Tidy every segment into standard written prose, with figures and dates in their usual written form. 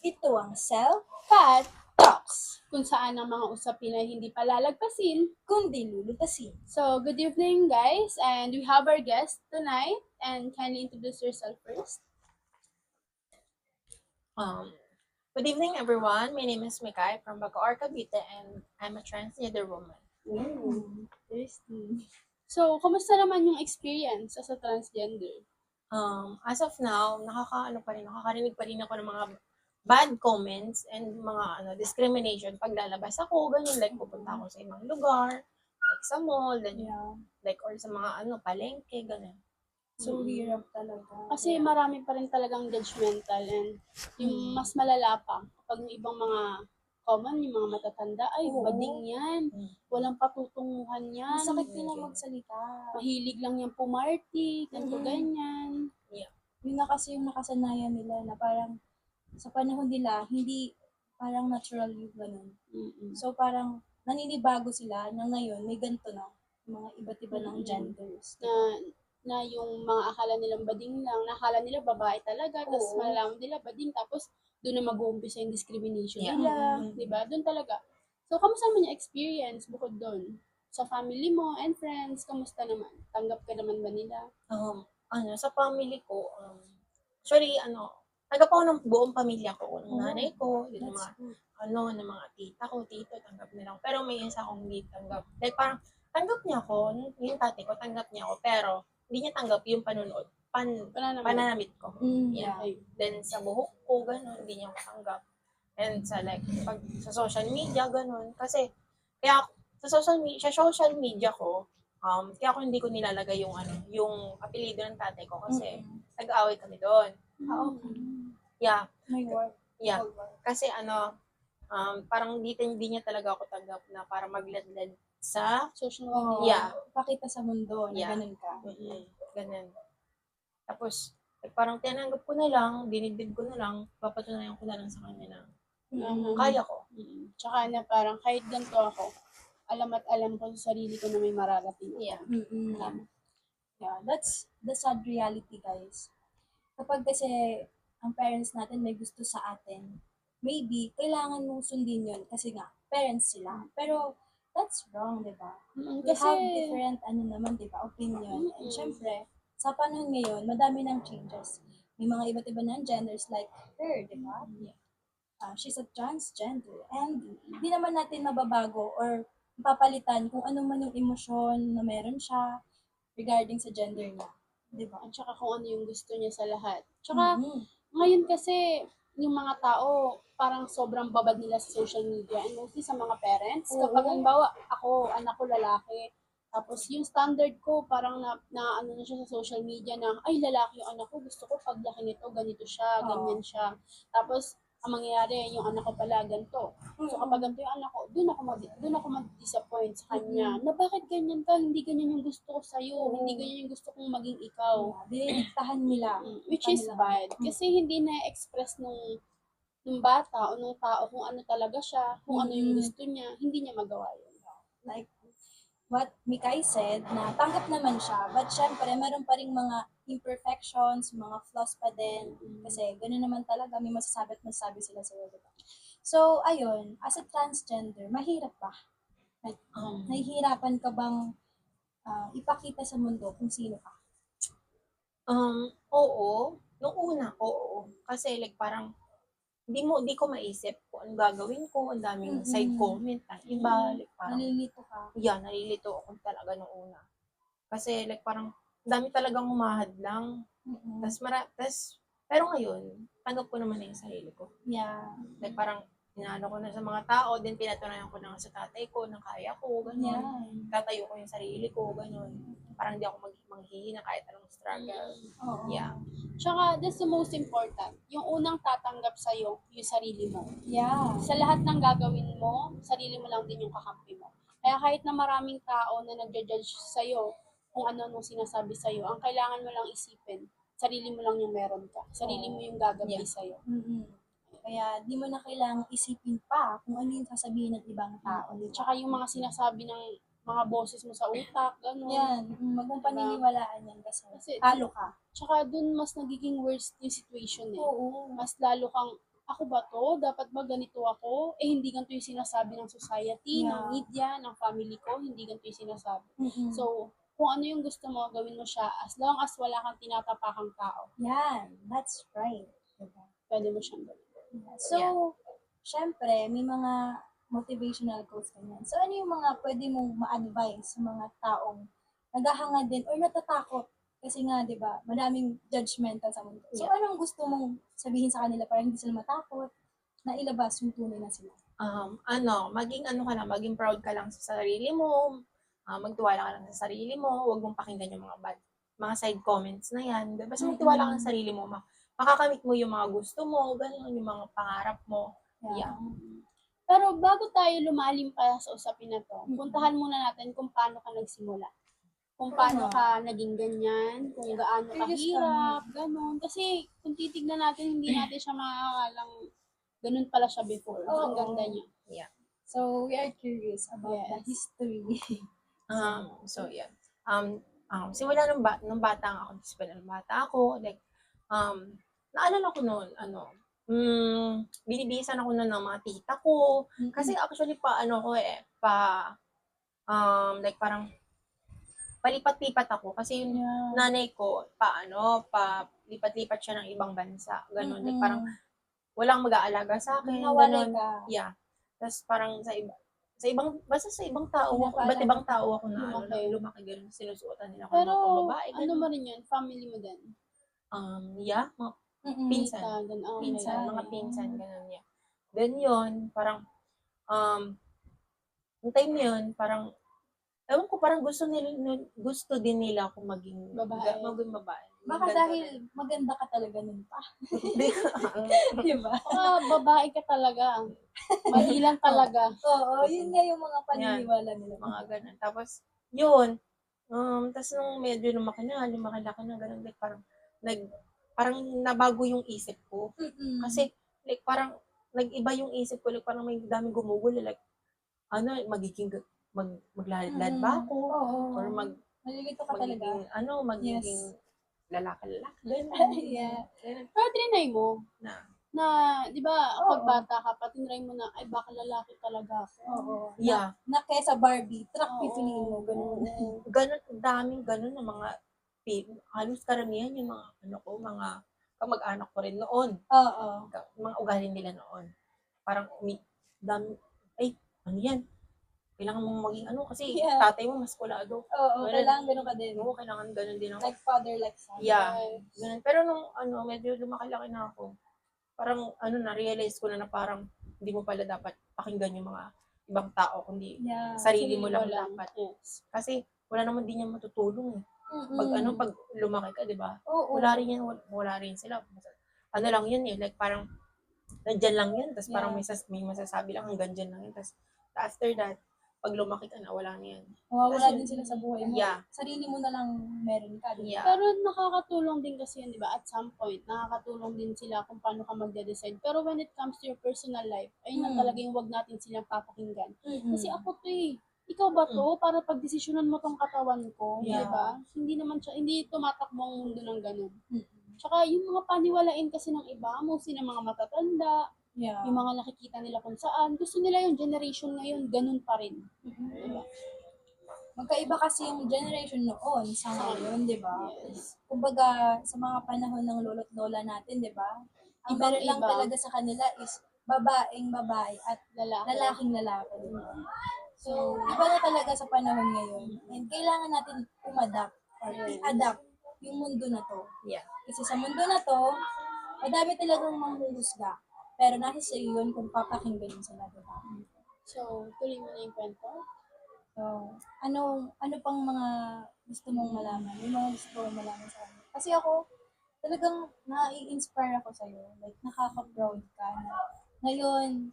Ito ang Self-Cat Talks, kung saan ang mga usapin ay hindi palalagpasin. kundi lulutasin. So, good evening guys, and we have our guest tonight, and kindly introduce yourself first. Good evening, everyone. My name is Mikay from Bacoor, Cavite, and I'm a transgender woman. Interesting. So, kumusta naman yung experience as a transgender? As of now, nakakarinig pa rin ako ng mga bad comments and mga discrimination pag lalabas ako, ganyan, like pupunta ako sa ibang lugar, like sa mall, ganyan, like or sa mga palengke, ganyan. So, hirap talaga. Kasi marami pa rin talagang judgmental, and yung mas malala pa kapag yung ibang mga common, yung mga matatanda, ay, Oo. bading yan. Walang patutunguhan yan. Masakit nila magsalita. Mahilig lang yan pumarty, ganito, ganyan. Yun na kasi yung nakasanayan nila na parang sa panahon nila, hindi parang natural yung ganun. So parang naninibago sila na ngayon may ganito na mga iba't iba ng genders. Na yung mga akala nilang bading lang, nakala nila babae talaga, tapos Oo. malalaman nila bading, tapos doon na mag-uumpisa yung discrimination Yeah. nila, di ba? Doon talaga. So, kamusta naman yung experience bukod doon? Sa family mo and friends, kamusta naman? Tanggap ka naman ba nila? Sa family ko, actually, tanggap ako ng buong pamilya ko, ng nanay ko, yung That's mga, good. ng mga tita ko, tito, tanggap nila ako. Pero may isa akong hindi tanggap. Like, parang, tanggap niya ako, yung tatay ko, tanggap niya ako, pero, hindi niya tanggap yung panunood, pananamit ko. Yeah. Then, sa buhok ko, gano'n, hindi niya ako tanggap. And sa pag sa social media, gano'n. Kasi, kaya, sa social media ko, kaya ako hindi ko nilalagay yung apelido ng tatay ko kasi nag-aaway kami doon. Okay. Yeah. May work. Yeah. Kasi parang hindi niya talaga ako tanggap na para magladlad sa Social Oo. media. Pakita sa mundo na Yeah. ganun ka. ganun. Tapos, parang tinanggap ko na lang, dinidib ko na lang, papatunayan ko na lang sa kanya na kaya ko. Tsaka na parang kahit ganito ako, alam at alam ko sa sarili ko na may mararating ako. Yeah. Yeah, that's the sad reality, guys. Kapag kasi ang parents natin may gusto sa atin, maybe kailangan mong sundin yun kasi nga, parents sila. Pero that's wrong, di ba? We Kasi, have different, di ba, opinion. And syempre, sa panahon ngayon, madami ng changes. May mga iba't iba ng genders like her, di ba? She's a transgender. And hindi naman natin mababago or papalitan kung ano man yung emosyon na meron siya regarding sa gender niya. Di ba? at saka kung ano yung gusto niya sa lahat. Tsaka, ngayon kasi, yung mga tao, parang sobrang babad nila sa social media, and mostly sa mga parents. Oo. Kapag halimbawa, anak ko lalaki, tapos yung standard ko, parang na ano na siya sa social media na, ay, lalaki yung anak ko, gusto ko paglaki nito, ganito siya, ganyan siya. Tapos, ang mangyayari, yung anak ko pala, ganito. So, kapag ganito yung anak ko, doon ako mag-disappoint sa kanya, na bakit ganyan ka, hindi ganyan yung gusto ko sa'yo, hindi ganyan yung gusto kong maging ikaw. Dinidiktahan nila. Which is bad. Kasi hindi na-express nung bata o nung tao kung ano talaga siya, kung ano yung gusto niya, hindi niya magawa yun. Like what Mikay said, na tanggap naman siya, but syempre, meron pa rin mga imperfections, mga flaws pa din. Kasi gano'n naman talaga, may masasabi at masasabi sila sa'yo, diba? So, ayun, as a transgender, mahirap ba? Like, nahihirapan ka bang ipakita sa mundo kung sino ka? Oo. Nung una, oo. Kasi like parang, di ko maisip kung anong gagawin ko, ang daming side comment ng iba, like parang, Nalilito ka? yeah, nalilito ako talaga nung una. Kasi like parang, dami talagang humahadlang. Pero ngayon, tanggap ko naman na yung sarili ko. Yeah. Like parang, inaano ko na sa mga tao, then pinatunayan ko na sa tatay ko na kaya ko, gano'n. Yeah. Tatayo ko yung sarili ko, gano'n. Parang hindi ako manghihina kahit anong struggle. Oo. Yeah. Tsaka, that's the most important. Yung unang tatanggap sa'yo, yung sarili mo. Yeah. Sa lahat ng gagawin mo, sarili mo lang din yung kakampi mo. Kaya kahit na maraming tao na nagja-judge sa'yo, kung ano nung sinasabi sa'yo, ang kailangan mo lang isipin, sarili mo lang yung meron ka. Sarili mo yung gagabi sa'yo. Kaya di mo na kailangang isipin pa kung ano yung sasabihin ng ibang tao. Tsaka yung mga sinasabi ng mga boses mo sa utak, gano'n. Yan, wag mong paniniwalaan yan kasi Kasi talo ka. Tsaka dun mas nagiging worse yung situation eh. Oo. Mas lalo kang ako ba to? Dapat ba ganito ako? Eh, hindi ganito yung sinasabi ng society, ng Yeah. media, ng family ko, hindi ganito yung sinasabi. Mm-mm. So, kung ano yung gusto mo, gawin mo siya as long as wala kang tinatapakang tao. Yan, that's right. Diba? Pwede mo siyang gawin. So, syempre, may mga motivational quotes ganyan. So, ano yung mga pwede mong ma-advise sa mga taong naghahanga din or natatakot? Kasi nga, di ba, madaming judgmental sa mundo. So, anong gusto mong sabihin sa kanila para hindi sila matakot na ilabas yung tunay na sila? Maging maging proud ka lang sa sarili mo, magtiwala ka lang sa sarili mo, huwag mong pakinggan yung mga side comments na yan. Basta magtiwala ka lang sa sarili mo, makakamit mo yung mga gusto mo, ganun, yung mga pangarap mo. Yeah. Pero bago tayo lumalim pa sa usapin na to, puntahan muna natin kung paano ka nagsimula. Kung paano ka naging ganyan, kung gaano kahirap, ganun. Kasi kung titignan natin, hindi natin siya makakalang ganun pala siya before. Ang ganda niya. Yeah. So, we are curious about the history. Simula nung bata ako, like, naalala ko noon, binibisan ako noon ng mga tita ko. Kasi actually, like parang, palipat-lipat ako. Kasi yung nanay ko, lipat-lipat siya ng ibang bansa. Ganun, like parang, walang mag-aalaga sa akin. Nawala Ganun. ka. Yeah. Tapos parang basta sa ibang tao, Pinapaalam. iba't ibang tao ako na lumaki ganun, sinusuotan nila ako ng mga babae. Ano mo rin yun? Family mo din? Yeah, mga pinsan. Mga pinsan, ganun niya. Then yun, parang, yung time yun, parang, ewan ko, parang gusto din nila ako maging Babae. Baka dahil maganda ka talaga nun pa. Di ba? Babae ka talaga. Mali lang talaga. Oo, yun nga yung mga paniniwala nila. Mga ganun. Tapos, yun, tapos nung medyo lumaki na, ganun, like parang nabago yung isip ko. Kasi, like, parang, nag-iba yung isip ko, like, parang may daming gumugulo, like, maglalad ba ako? Or malilito ka talaga. Magiging lalaki. Yeah. Pero trinay mo, na, di ba, pag bata ka, tinry mo na, ay, baka lalaki talaga ako. Oo. Yeah. Na kesa Barbie, truck pipiliin mo, ganun. Ganun, daming ganun na mga, halos karamihan yung mga kamag-anak ko rin noon. Oo. Mga ugali nila noon. Parang, ano yan? Kailangan mong maging kasi tatay mo mas kulado. Oo, kailangan ganun ka din. Oo, kailangan ganun din ako. Like father, like son. Yeah. Ganun. Pero nung medyo lumaki-laki na ako, parang na-realize ko na parang hindi mo pala dapat pakinggan yung mga ibang tao, kundi sarili mo lang dapat. Kasi wala naman din yan matutulong eh. Pag lumaki ka, di ba? Wala rin sila. Ano lang yun eh, like parang nandyan lang yun, tapos parang may masasabi lang hanggang dyan lang yun. Tapos after that, pag lumaki ka na, wala na yan. Wala din sila sa buhay mo. Yeah. Sarili mo na lang meron ka. Yeah. Pero nakakatulong din kasi yun, di ba? At some point, nakakatulong din sila kung paano ka magde-decide. Pero when it comes to your personal life, ayun na talaga yung wag natin silang papakinggan. Kasi ako to ikaw ba to? Para pagdesisyonan mo tong katawan ko, di ba? Hindi tumatakbo ang mundo ng ganun. Tsaka yung mga paniwalain kasi ng iba, mostly ng mga matatanda, yung mga nakikita nila kung saan, gusto nila yung generation ngayon, ganun pa rin. Diba? Magkaiba kasi yung generation noon sa ngayon, di ba? Kumbaga, sa mga panahon ng lolo't lola natin, di ba? Ang meron lang talaga sa kanila is babaeng babae at lalaking lalaki. Diba? So, iba na talaga sa panahon ngayon. And kailangan natin umadapt or i-adapt yung mundo na to. Yeah. Kasi sa mundo na to, madami talagang manghuhusga. Pero nasa sa iyo yun kung papakinggan mo sila, diba? So, tuloy mo na yung kwento. So, ano pang mga gusto mong malaman? Yung mga gusto mong malaman sa kanila. Kasi ako, talagang nai-inspire ako sa'yo. Like, nakaka-proud ka na ngayon,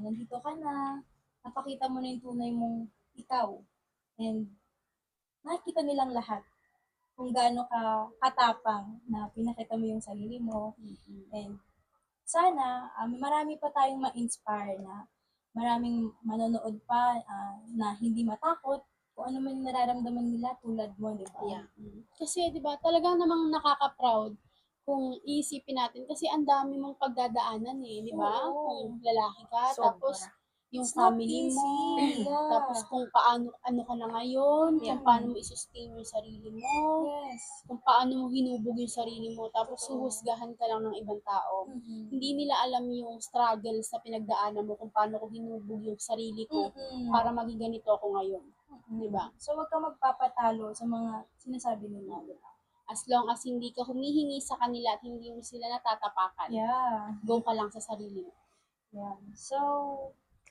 nandito ka na, napakita mo na yung tunay mong ikaw. And, nakikita nilang lahat kung gaano ka katapang na pinakita mo yung sarili mo. And, sana, marami pa tayong ma-inspire na maraming manonood pa na hindi matakot kung ano man nararamdaman nila tulad mo, di ba? Yeah. Kasi, di ba, talagang namang nakaka-proud kung iisipin natin, kasi ang dami mong pagdadaanan eh, di ba? Oo. Kung lalaki ka, Sobra. tapos yung It's not family mo, easy. Yeah. tapos kung paano, ano ka na ngayon, Yeah. kung paano mo isustain yung sarili mo, Yes. kung paano mo hinubog yung sarili mo, tapos Oo. suhusgahan ka lang ng ibang tao. Mm-mm. Hindi nila alam yung struggles na pinagdaanan mo, kung paano ko hinubog yung sarili ko Mm-mm. para maging ganito ako ngayon. Mm-mm. Diba? So, wag kang magpapatalo sa mga sinasabi nila, diba? As long as hindi ka humihingi sa kanila at hindi mo sila natatapakan, Yeah. go ka lang sa sarili mo. Yeah. So,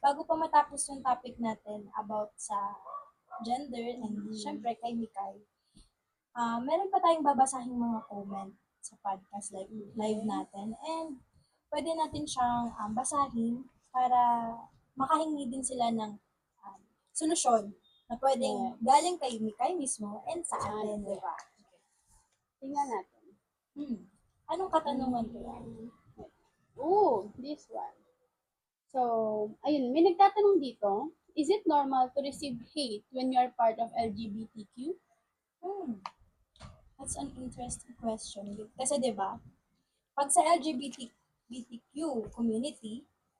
bago pa matapos yung topic natin about sa gender and syempre kay Mikay, meron pa tayong babasahing mga comment sa podcast live natin and pwede natin siyang basahin para makahingi din sila ng solusyon na pwedeng Yes. galing kay Mikay mismo and sa Sa atin, atin. di ba? Tingnan natin. Anong katanungan ko yan? Oh, this one. So, ayun, may nagtatanong dito, is it normal to receive hate when you are part of LGBTQ? That's an interesting question. Kasi 'di ba? Pag sa LGBTQ community,